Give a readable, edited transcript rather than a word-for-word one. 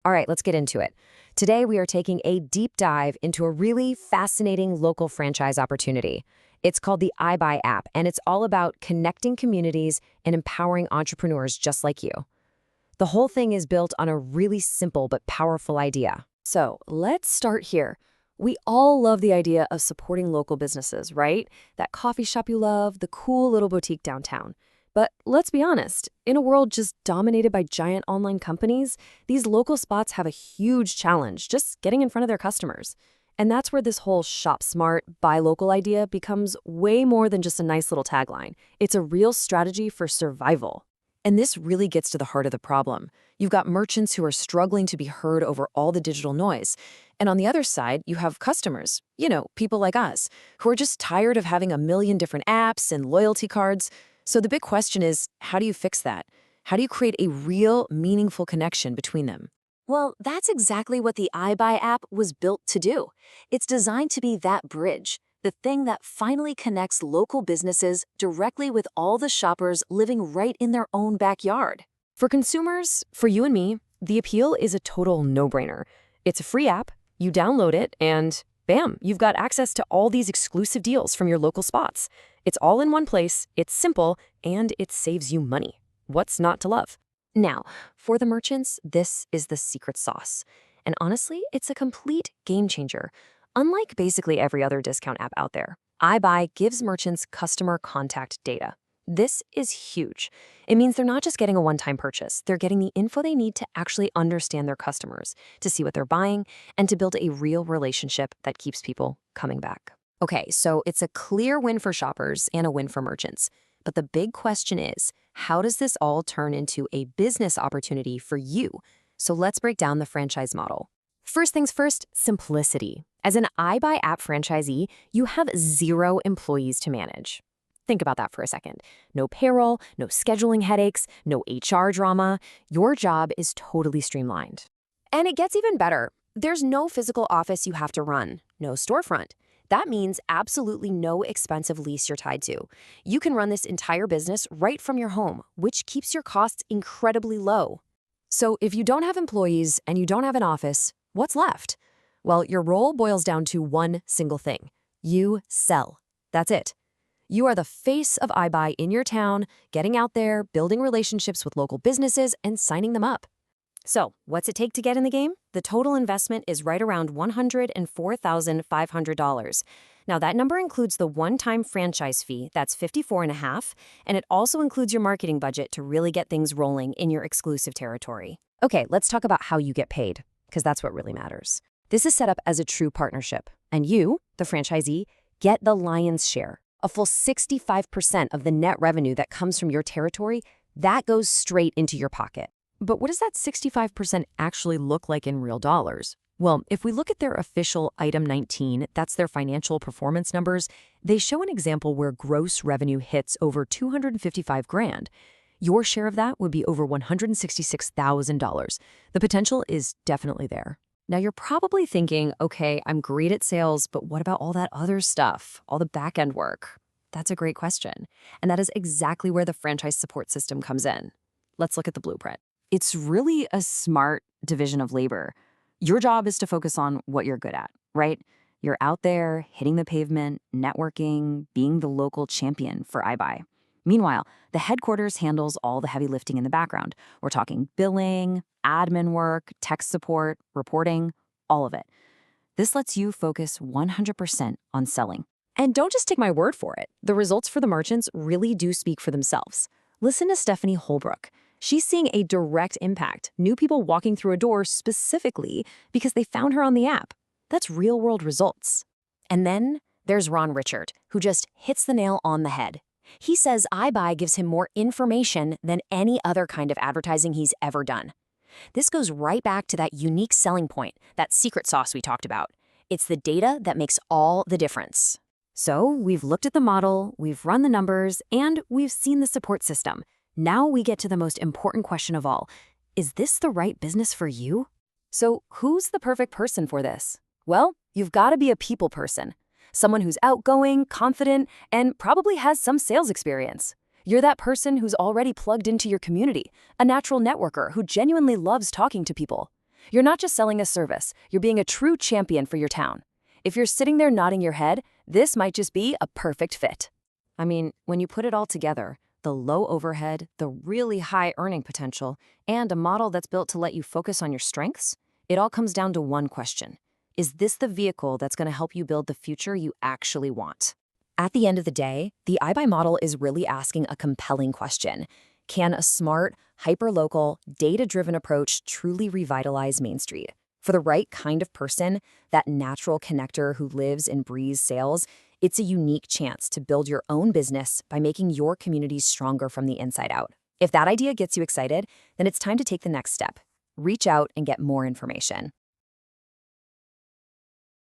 All right, let's get into it. Today, we are taking a deep dive into a really fascinating local franchise opportunity. It's called the iBuy app, and it's all about connecting communities and empowering entrepreneurs just like you. The whole thing is built on a really simple but powerful idea. So let's start here. We all love the idea of supporting local businesses, right? That coffee shop you love, the cool little boutique downtown. But let's be honest, in a world just dominated by giant online companies, these local spots have a huge challenge just getting in front of their customers. And that's where this whole shop smart, buy local idea becomes way more than just a nice little tagline. It's a real strategy for survival. And this really gets to the heart of the problem. You've got merchants who are struggling to be heard over all the digital noise. And on the other side, you have customers, people like us, who are just tired of having a million different apps and loyalty cards. So the big question is, how do you fix that? How do you create a real, meaningful connection between them? Well, that's exactly what the iBuy app was built to do. It's designed to be that bridge, the thing that finally connects local businesses directly with all the shoppers living right in their own backyard. For consumers, for you and me, the appeal is a total no-brainer. It's a free app, you download it, and bam, you've got access to all these exclusive deals from your local spots. It's all in one place, it's simple, and it saves you money. What's not to love? Now, for the merchants, this is the secret sauce. And honestly, it's a complete game changer. Unlike basically every other discount app out there, iBuy gives merchants customer contact data. This is huge. It means they're not just getting a one-time purchase, they're getting the info they need to actually understand their customers, to see what they're buying, and to build a real relationship that keeps people coming back. Okay, so it's a clear win for shoppers and a win for merchants. But the big question is, how does this all turn into a business opportunity for you? So let's break down the franchise model. First things first, simplicity. As an iBuy app franchisee, you have 0 employees to manage. Think about that for a second. No payroll, no scheduling headaches, no HR drama. Your job is totally streamlined. And it gets even better. There's no physical office you have to run, no storefront. That means absolutely no expensive lease you're tied to. You can run this entire business right from your home, which keeps your costs incredibly low. So if you don't have employees and you don't have an office, what's left? Well, your role boils down to one single thing. You sell. That's it. You are the face of iBuy in your town, getting out there, building relationships with local businesses, and signing them up. So, what's it take to get in the game? The total investment is right around $104,500. Now, that number includes the one-time franchise fee, that's $54.5, and it also includes your marketing budget to really get things rolling in your exclusive territory. Okay, let's talk about how you get paid, because that's what really matters. This is set up as a true partnership, and you, the franchisee, get the lion's share. A full 65% of the net revenue that comes from your territory, that goes straight into your pocket. But what does that 65% actually look like in real dollars? Well, if we look at their official Item 19, that's their financial performance numbers, they show an example where gross revenue hits over $255,000. Your share of that would be over $166,000. The potential is definitely there. Now, you're probably thinking, okay, I'm great at sales, but what about all that other stuff, all the back-end work? That's a great question. And that is exactly where the franchise support system comes in. Let's look at the blueprint. It's really a smart division of labor. Your job is to focus on what you're good at, right? You're out there hitting the pavement, networking, being the local champion for iBuy. Meanwhile, the headquarters handles all the heavy lifting in the background. We're talking billing, admin work, tech support, reporting, all of it. This lets you focus 100% on selling. And don't just take my word for it. The results for the merchants really do speak for themselves. Listen to Stephanie Holbrook. She's seeing a direct impact, new people walking through a door specifically because they found her on the app. That's real-world results. And then there's Ron Richard, who just hits the nail on the head. He says iBuy gives him more information than any other kind of advertising he's ever done. This goes right back to that unique selling point, that secret sauce we talked about. It's the data that makes all the difference. So we've looked at the model, we've run the numbers, and we've seen the support system. Now we get to the most important question of all. Is this the right business for you? So who's the perfect person for this? Well, you've got to be a people person. Someone who's outgoing, confident, and probably has some sales experience. You're that person who's already plugged into your community, a natural networker who genuinely loves talking to people. You're not just selling a service, you're being a true champion for your town. If you're sitting there nodding your head, this might just be a perfect fit. I mean, when you put it all together, the low overhead, the really high earning potential, and a model that's built to let you focus on your strengths, it all comes down to one question. Is this the vehicle that's going to help you build the future you actually want? At the end of the day, the iBuy model is really asking a compelling question. Can a smart, hyperlocal, data-driven approach truly revitalize Main Street? For the right kind of person, that natural connector who lives and breathes sales, it's a unique chance to build your own business by making your communities stronger from the inside out. If that idea gets you excited, then it's time to take the next step. Reach out and get more information.